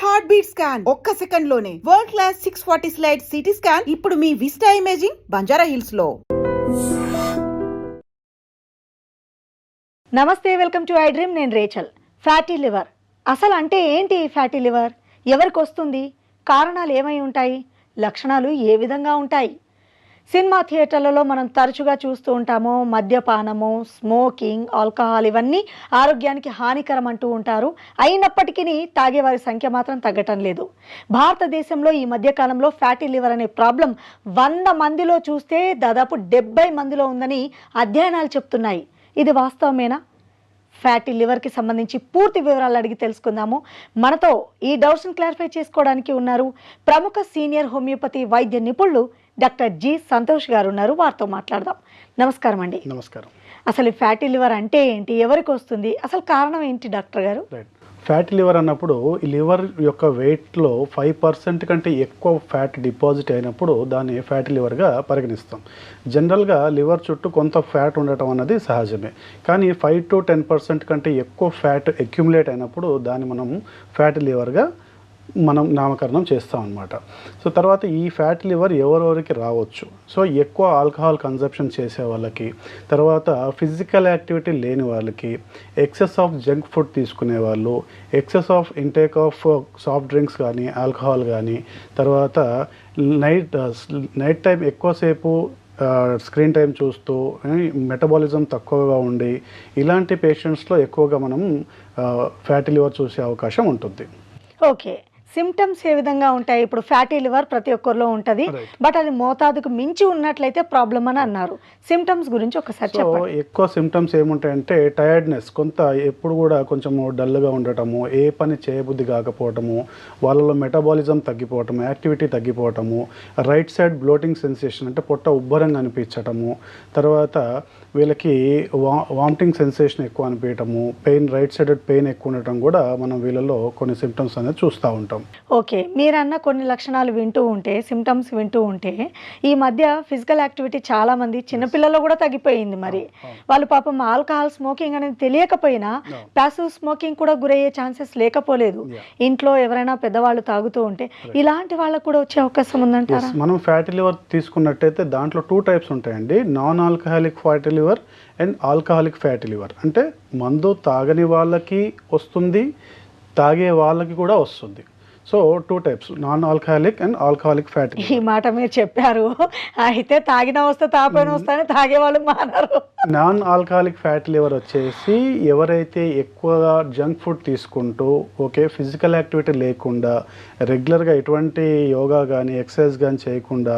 Heart beat scan ఒక్క second లోనే world class 640 slide CT scan ఇప్పుడు మీ విస్టా ఇమేజింగ్ బంజారా హిల్స్ లో. నమస్తే, వెల్కమ్ టు ఐ డ్రీమ్. నేను రేచల్. ఫ్యాటీ లివర్ అసలు అంటే ఏంటి? ఫ్యాటీ లివర్ ఎవరికి వస్తుంది? కారణాలు ఏమై ఉంటాయి? లక్షణాలు ఏ విధంగా ఉంటాయి? సినిమా థియేటర్లలో మనం తరచుగా చూస్తూ ఉంటాము, మద్యపానము, స్మోకింగ్, ఆల్కహాల్ ఇవన్నీ ఆరోగ్యానికి హానికరం అంటూ ఉంటారు. అయినప్పటికీ తాగేవారి సంఖ్య మాత్రం తగ్గటం లేదు. భారతదేశంలో ఈ మధ్యకాలంలో ఫ్యాటీ లివర్ అనే ప్రాబ్లం 100 మందిలో చూస్తే దాదాపు 70 మందిలో ఉందని అధ్యయనాలు చెప్తున్నాయి. ఇది వాస్తవమేనా? ఫ్యాటీ లివర్కి సంబంధించి పూర్తి వివరాలు అడిగి తెలుసుకుందాము. మనతో ఈ డౌట్స్ని క్లారిఫై చేసుకోవడానికి ఉన్నారు ప్రముఖ సీనియర్ హోమియోపతి వైద్య నిపుణులు డాక్టర్ జి సంతోష్ గారు ఉన్నారు. వారితో మాట్లాడదాం. నమస్కారం అండి. నమస్కారం. అసలు ఫ్యాటీ లివర్ అంటే ఏంటి, ఎవరికి వస్తుంది, అసలు కారణం ఏంటి డాక్టర్ గారు? ఫ్యాటీ లివర్ అన్నప్పుడు ఈ లివర్ యొక్క వెయిట్లో 5% కంటే ఎక్కువ ఫ్యాట్ డిపాజిట్ అయినప్పుడు దాన్ని ఫ్యాటీ లివర్గా పరిగణిస్తాం. జనరల్గా లివర్ చుట్టూ కొంత ఫ్యాట్ ఉండటం అన్నది సహజమే, కానీ 5 to 10% కంటే ఎక్కువ ఫ్యాట్ అక్యుములేట్ అయినప్పుడు దాన్ని మనం ఫ్యాటీ లివర్గా మనం నామకరణం చేస్తాం అన్నమాట. సో తర్వాత ఈ ఫ్యాటీ లివర్ ఎవరెవరికి రావచ్చు? సో ఎక్కువ ఆల్కహాల్ కన్జప్షన్ చేసే వాళ్ళకి, తర్వాత ఫిజికల్ యాక్టివిటీ లేని వాళ్ళకి, ఎక్సెస్ ఆఫ్ జంక్ ఫుడ్ తీసుకునే వాళ్ళు, excess of intake of soft drinks కానీ ఆల్కహాల్ కానీ, తర్వాత నైట్ టైం ఎక్కువసేపు స్క్రీన్ టైం చూస్తూ మెటబాలిజం తక్కువగా ఉండి ఇలాంటి పేషెంట్స్లో ఎక్కువగా మనం ఫ్యాటీ లివర్ చూసే అవకాశం ఉంటుంది. ఓకే, సిమ్టమ్స్ ఏ విధంగా ఉంటాయి? ఇప్పుడు ఫ్యాటీ లివర్ ప్రతి ఒక్కరిలో ఉంటుంది, బట్ అది మోతాదుకు మించి ఉన్నట్లయితే ప్రాబ్లం అని అన్నారు. సిమ్టమ్స్ గురించి ఒకసారి చెప్పండి. ఎక్కువ సిమ్టమ్స్ ఏముంటాయంటే టైర్డ్నెస్, కొంత ఎప్పుడు కూడా కొంచెం డల్గా ఉండటము, ఏ పని చేయబుద్ధి కాకపోవటము, వాళ్ళలో మెటబాలిజం తగ్గిపోవటము, యాక్టివిటీ తగ్గిపోవటము, రైట్ సైడ్ బ్లోటింగ్ సెన్సేషన్ అంటే పొట్ట ఉబ్బరంగా అనిపించటము, తర్వాత వీళ్ళకి వామిటింగ్ సెన్సేషన్ ఎక్కువ అనిపించటము, రైట్ సైడెడ్ పెయిన్ ఎక్కువ ఉండటం కూడా మనం వీళ్ళలో కొన్ని సిమ్టమ్స్ అనేది చూస్తూ ఉంటాం. ఓకే, మీరన్న కొన్ని లక్షణాలు వింటూ ఉంటే, సిమ్టమ్స్ వింటూ ఉంటే, ఈ మధ్య ఫిజికల్ యాక్టివిటీ చాలా మంది చిన్నపిల్లల్లో కూడా తగ్గిపోయింది. మరి వాళ్ళు పాపం ఆల్కహాల్ స్మోకింగ్ అనేది తెలియకపోయినా ప్యాసివ్ స్మోకింగ్ కూడా గురయ్యే ఛాన్సెస్ లేకపోలేదు. ఇంట్లో ఎవరైనా పెద్దవాళ్ళు తాగుతూ ఉంటే ఇలాంటి వాళ్ళకు కూడా వచ్చే అవకాశం ఉందంటారా? మనం ఫ్యాటీ లివర్ తీసుకున్నట్టయితే దాంట్లో 2 టైప్స్ ఉంటాయండి. Non alcoholic fatty liver and alcoholic fatty liver. అంటే మందు తాగని వాళ్ళకి వస్తుంది, తాగే వాళ్ళకి కూడా వస్తుంది. So 2 types, non alcoholic and alcoholic fatty. ఈ మాట మీరు చెప్పారు, అయితే తాగినా వస్తే తాపైనా వస్తాయని తాగేవాళ్ళు మానరు. నాన్ ఆల్కహాలిక్ ఫ్యాటీ లివర్ వచ్చేసి ఎవరైతే ఎక్కువగా జంక్ ఫుడ్ తీసుకుంటూ, ఓకే, ఫిజికల్ యాక్టివిటీ లేకుండా, రెగ్యులర్గా ఎటువంటి యోగా కానీ ఎక్సర్సైజ్ కానీ చేయకుండా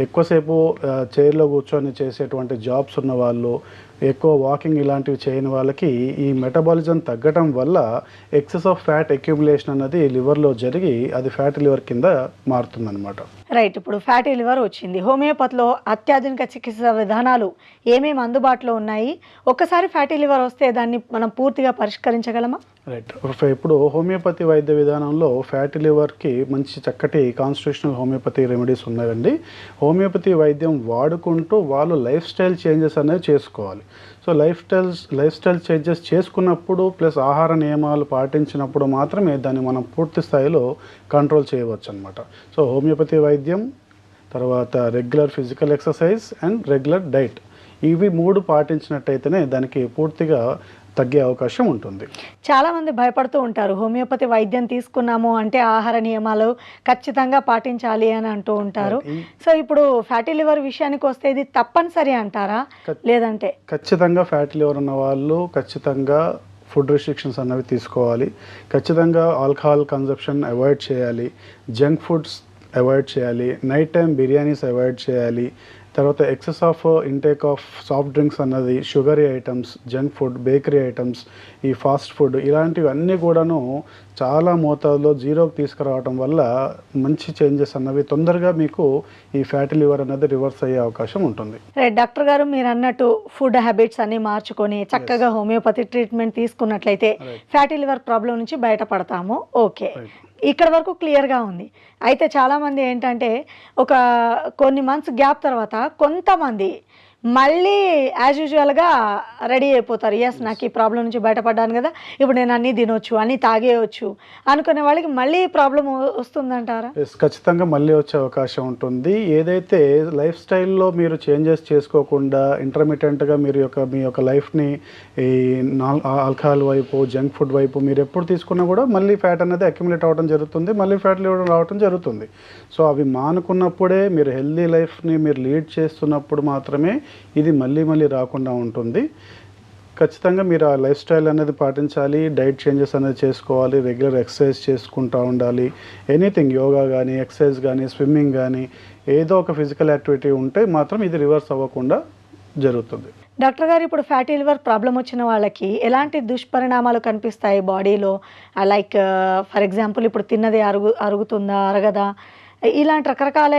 ఎక్కువసేపు చైర్లో కూర్చొని చేసేటువంటి జాబ్స్ ఉన్న వాళ్ళు, ఎక్కువ వాకింగ్ ఇలాంటివి చేయని వాళ్ళకి ఈ మెటబాలిజం తగ్గటం వల్ల ఎక్సెస్ ఆఫ్ ఫ్యాట్ అక్యుములేషన్ అన్నది లివర్లో జరిగి అది ఫ్యాటీ లివర్ కింద మారుతుందన్నమాట. రైట్, ఇప్పుడు ఫ్యాటీ లివర్ వచ్చింది. హోమియోపతిలో అత్యాధునిక చికిత్సా విధానాలు ఏమేమి అందుబాటులో ఉన్నాయి? ఒక్కసారి ఫ్యాటీ లివర్ వస్తే దాన్ని మనం పూర్తిగా పరిష్కరించగలమా? రైట్, ఇప్పుడు హోమియోపతి వైద్య విధానంలో ఫ్యాటీ లివర్కి మంచి చక్కటి కాన్స్టిట్యూషనల్ హోమియోపతి రెమెడీస్ ఉన్నాయండి. హోమియోపతి వైద్యం వాడుకుంటూ వాళ్ళు లైఫ్ స్టైల్ చేంజెస్ అనేవి చేసుకోవాలి. సో లైఫ్ స్టైల్ చేంజెస్ చేసుకున్నప్పుడు ప్లస్ ఆహార నియమాలు పాటించినప్పుడు మాత్రమే దాన్ని మనం పూర్తి స్థాయిలో కంట్రోల్ చేయవచ్చు అనమాట. సో హోమియోపతి వైద్యం, తర్వాత regular physical exercise and regular diet, ఇవి 3 పాటించినట్టయితేనే దానికి పూర్తిగా తగ్గే అవకాశం ఉంటుంది. చాలామంది భయపడుతూ ఉంటారు, హోమియోపతి వైద్యం తీసుకున్నాము అంటే ఆహార నియమాలు ఖచ్చితంగా పాటించాలి అని అంటూ ఉంటారు. సో ఇప్పుడు ఫ్యాటీ లివర్ విషయానికి వస్తే ఇది తప్పనిసరి అంటారా? లేదంటే ఖచ్చితంగా ఫ్యాటీ లివర్ ఉన్న వాళ్ళు ఖచ్చితంగా ఫుడ్ రిస్ట్రిక్షన్స్ అన్నవి తీసుకోవాలి. ఖచ్చితంగా ఆల్కహాల్ కన్జప్షన్ అవాయిడ్ చేయాలి, జంక్ ఫుడ్స్ అవాయిడ్ చేయాలి, నైట్ టైం బిర్యానీస్ అవాయిడ్ చేయాలి, తర్వాత excess of intake of soft drinks అన్నది, sugary items, junk food, bakery items, ఈ ఫాస్ట్ ఫుడ్ ఇలాంటివి అన్నీ కూడాను చాలా మోతాదులో జీరోకి తీసుకురావడం వల్ల మంచి చేంజెస్ అన్నవి తొందరగా మీకు ఈ ఫ్యాటీ లివర్ అనేది రివర్స్ అయ్యే అవకాశం ఉంటుంది. డాక్టర్ గారు, మీరు అన్నట్టు ఫుడ్ హ్యాబిట్స్ అన్ని మార్చుకొని చక్కగా హోమియోపతి ట్రీట్మెంట్ తీసుకున్నట్లయితే ఫ్యాటీ లివర్ ప్రాబ్లం నుంచి బయటపడతాము. ఓకే, ఇక్కడ వరకు క్లియర్గా ఉంది. అయితే చాలామంది ఏంటంటే కొన్ని మంత్స్ గ్యాప్ తర్వాత కొంతమంది మళ్ళీ యాజ్ యూజువల్గా రెడీ అయిపోతారు. ఎస్, నాకు ఈ ప్రాబ్లం నుంచి బయటపడ్డాను కదా, ఇప్పుడు నేను అన్నీ తినొచ్చు, అన్నీ తాగేయచ్చు అనుకునే వాళ్ళకి మళ్ళీ ప్రాబ్లం వస్తుందంటారా? ఖచ్చితంగా మళ్ళీ వచ్చే అవకాశం ఉంటుంది. ఏదైతే లైఫ్ స్టైల్లో మీరు చేంజెస్ చేసుకోకుండా ఇంటర్మీడియట్గా మీ యొక్క లైఫ్ని ఈ ఆల్కహాల్ వైపు, జంక్ ఫుడ్ వైపు మీరు ఎప్పుడు తీసుకున్నా కూడా మళ్ళీ ఫ్యాట్ అనేది అక్యుములేట్ అవ్వడం జరుగుతుంది, మళ్ళీ ఫ్యాట్ లివర్ రావడం జరుగుతుంది. సో అవి మానుకున్నప్పుడే, మీరు హెల్దీ లైఫ్ని మీరు లీడ్ చేస్తున్నప్పుడు మాత్రమే ఇది మళ్ళీ రాకుండా ఉంటుంది. ఖచ్చితంగా మీరు ఆ లైఫ్ స్టైల్ అనేది పాటించాలి, డైట్ చేంజెస్ అనేది చేసుకోవాలి, రెగ్యులర్ ఎక్సర్సైజ్ చేసుకుంటూ ఉండాలి. ఎనీథింగ్, యోగా కానీ, ఎక్సర్సైజ్ కానీ, స్విమ్మింగ్ కానీ, ఏదో ఒక ఫిజికల్ యాక్టివిటీ ఉంటే మాత్రం ఇది రివర్స్ అవ్వకుండా జరుగుతుంది. డాక్టర్ గారు, ఇప్పుడు ఫ్యాటీ లివర్ ప్రాబ్లం వచ్చిన వాళ్ళకి ఎలాంటి దుష్పరిణామాలు కనిపిస్తాయి బాడీలో? లైక్ ఫర్ ఎగ్జాంపుల్, ఇప్పుడు తిన్నది అరుగుతుందా, అరగదా, ఇలాంటి రకరకాల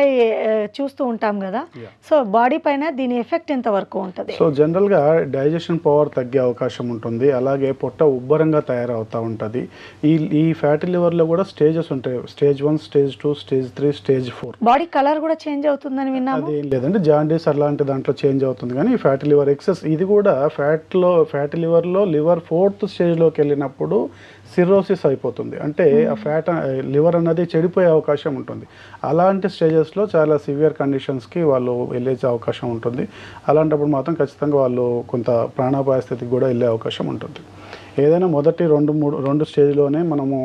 చూస్తూ ఉంటాం కదా. సో బాడీ పైన దీని ఎఫెక్ట్ ఎంతవరకు ఉంటుంది? సో జనరల్గా డైజెషన్ పవర్ తగ్గే అవకాశం ఉంటుంది, అలాగే పొట్ట ఉబ్బరంగా తయారవుతూ ఉంటుంది. ఈ ఫ్యాటీ లివర్లో కూడా స్టేజెస్ ఉంటాయి, stage 1, stage 2, stage 3, stage 4. Body colour కూడా చేంజ్ అవుతుందని విన్నాము. అది ఏం లేదండి, జాండీస్ అలాంటి దాంట్లో చేంజ్ అవుతుంది. కానీ ఈ ఫ్యాటీ లివర్ ఎక్సెస్, ఇది కూడా ఫ్యాటీ లివర్లో లివర్ 4th స్టేజ్లోకి వెళ్ళినప్పుడు సిర్రోసిస్ అయిపోతుంది. అంటే ఆ లివర్ అనేది చెడిపోయే అవకాశం ఉంటుంది. అలాంటి స్టేజెస్లో చాలా సివియర్ కండిషన్స్కి వాళ్ళు వెళ్ళే అవకాశం ఉంటుంది. అలాంటప్పుడు మాత్రం ఖచ్చితంగా వాళ్ళు కొంత ప్రాణాపాయ స్థితికి కూడా వెళ్ళే అవకాశం ఉంటుంది. ఏదైనా మొదటి 2 స్టేజ్లోనే మనము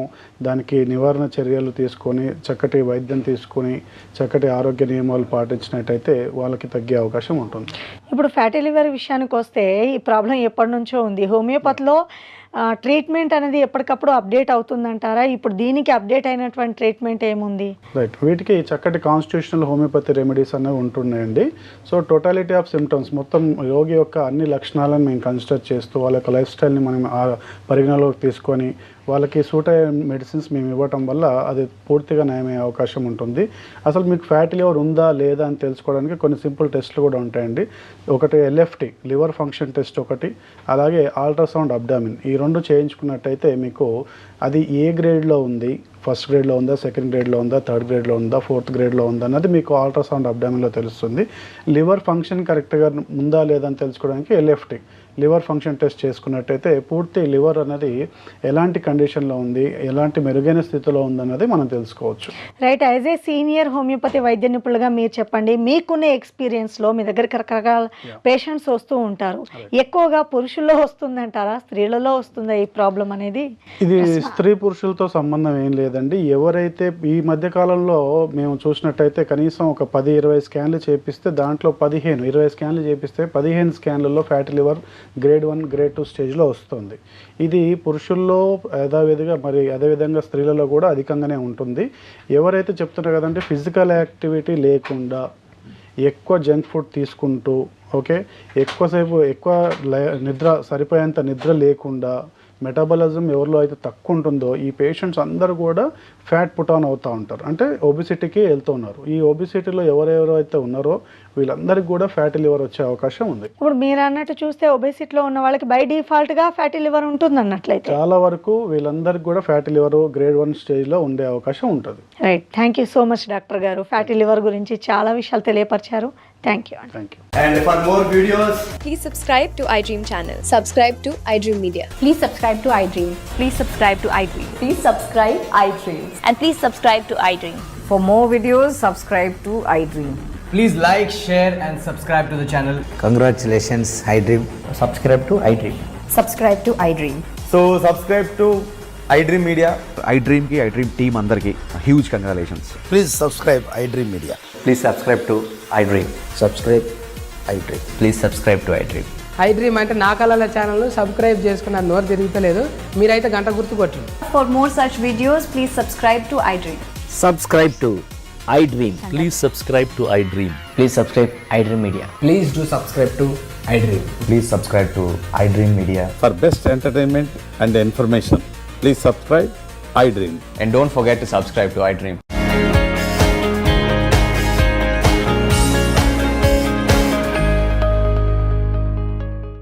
దానికి నివారణ చర్యలు తీసుకొని, చక్కటి వైద్యం తీసుకొని, చక్కటి ఆరోగ్య నియమాలు పాటించినట్టయితే వాళ్ళకి తగ్గే అవకాశం ఉంటుంది. ఇప్పుడు ఫ్యాటీ లివర్ విషయానికి వస్తే ఈ ప్రాబ్లం ఎప్పటి నుంచో ఉంది. హోమియోపతిలో ట్రీట్మెంట్ అనేది ఎప్పటికప్పుడు అప్డేట్ అవుతుందంటారా? ఇప్పుడు దీనికి అప్డేట్ అయినటువంటి ట్రీట్మెంట్ ఏముంది? రైట్, వీటికి చక్కటి కాన్స్టిట్యూషనల్ హోమియోపతి రెమెడీస్ అనేవి ఉంటున్నాయండి. సో టోటాలిటీ ఆఫ్ సిమ్టమ్స్, మొత్తం రోగి యొక్క అన్ని లక్షణాలను మేము కన్సిడర్ చేస్తూ వాళ్ళ యొక్క లైఫ్ స్టైల్ని మనం పరిగణలోకి తీసుకొని వాళ్ళకి సూట్ అయ్యే మెడిసిన్స్ మేము ఇవ్వటం వల్ల అది పూర్తిగా నయమయ్యే అవకాశం ఉంటుంది. అసలు మీకు ఫ్యాటీ లివర్ ఉందా లేదా అని తెలుసుకోవడానికి కొన్ని సింపుల్ టెస్ట్లు కూడా ఉంటాయండి. ఒకటి LFT, లివర్ ఫంక్షన్ టెస్ట్ ఒకటి, అలాగే అల్ట్రాసౌండ్ అబ్డామిన్. ఈ 2 చేయించుకున్నట్టయితే మీకు అది ఏ గ్రేడ్లో ఉంది, ఫస్ట్ గ్రేడ్లో ఉందా, సెకండ్ గ్రేడ్లో ఉందా, థర్డ్ గ్రేడ్లో ఉందా, 4th గ్రేడ్లో ఉందా అన్నది మీకు అల్ట్రాసౌండ్ అబ్డామిన్లో తెలుస్తుంది. లివర్ ఫంక్షన్ కరెక్ట్గా ఉందా లేదా అని తెలుసుకోవడానికి LFT, లివర్ ఫంక్షన్ టెస్ట్ చేసుకున్నట్టయితే పూర్తి లివర్ అనేది ఎలాంటి కండిషన్లో ఉంది, ఎలాంటి మెరుగైన స్థితిలో ఉందన్నది మనం తెలుసుకోవచ్చు. Right, as a senior homeopathy వైద్య నిపుణులుగా మీరు చెప్పండి, మీకున్న ఎక్స్పీరియన్స్లో మీ దగ్గరికి రకరకాల పేషెంట్స్ వస్తూ ఉంటారు. ఎక్కువగా పురుషుల్లో వస్తుందంటారా, స్త్రీలలో వస్తుందా ఈ ప్రాబ్లం అనేది? ఇది స్త్రీ పురుషులతో సంబంధం ఏం లేదండి. ఎవరైతే ఈ మధ్య కాలంలో మేము చూసినట్టయితే కనీసం ఒక 10-20 స్కాన్లు చేపిస్తే దాంట్లో 20 స్కాన్లు చేపిస్తే 15 స్కాన్లలో ఫ్యాటీ లివర్ గ్రేడ్ 1, గ్రేడ్ 2 స్టేజ్లో వస్తుంది. ఇది పురుషుల్లో అదేవిధంగా స్త్రీలలో కూడా అధికంగానే ఉంటుంది. ఎవరైతే చెప్తున్నారు కదంటే ఫిజికల్ యాక్టివిటీ లేకుండా, ఎక్కువ జంక్ ఫుడ్ తీసుకుంటూ, ఎక్కువ సరిపోయేంత నిద్ర లేకుండా, మెటాబాలిజం ఎవరిలో అయితే తక్కువ ఉంటుందో ఈ పేషెంట్స్ అందరూ కూడా ఫ్యాట్ పుట్ ఆన్ అవుతూ ఉంటారు, అంటే ఒబిసిటీకి వెళ్తూ ఉన్నారు. ఈ ఒబిసిటీలో ఎవరెవరైతే ఉన్నారో వీళ్ళందరికీ కూడా ఫ్యాటీ లివర్ వచ్చే అవకాశం ఉంది. ఇప్పుడు మీరు అన్నట్టు చూస్తే ఒబేసిటీలో ఉన్న వాళ్ళకి బై డిఫాల్ట్గా ఫ్యాటీ లివర్ ఉంటుంది అన్నట్లయితే చాలా వరకు వీళ్ళందరికీ కూడా ఫ్యాటీ లివర్ గ్రేడ్ 1 స్టేజ్లో ఉండే అవకాశం ఉంటుంది. Right, thank you so much doctor గారు. ఫ్యాటీ లివర్ గురించి చాలా విషయాలు తెలియపరిచారు. Thank you. And for more videos, please subscribe to iDream channel. Subscribe to iDream Media. Please subscribe to iDream. Please subscribe to iDream. Please subscribe iDream. And please subscribe to iDream. For more videos, subscribe to iDream. please like, share and subscribe to the channel. Congratulations, iDream. Subscribe to iDream. Subscribe to iDream. So subscribe to iDream Media. iDream ki iDream team andarki huge congratulations. Please subscribe iDream Media. Please subscribe to iDream. Subscribe iDream. Please subscribe to iDream. iDream అంటే నా కళల channel subscribe చేసుకున్న నోరు తిరుగుతలేదు, మీరైతే గంట గుర్తు కొట్టండి. For more such videos, please subscribe to iDream. Subscribe to iDream. Please subscribe to iDream. Please subscribe iDream Media. Please do subscribe to iDream. Please subscribe to iDream Media. For best entertainment and information, please subscribe iDream. And don't forget to subscribe to iDream.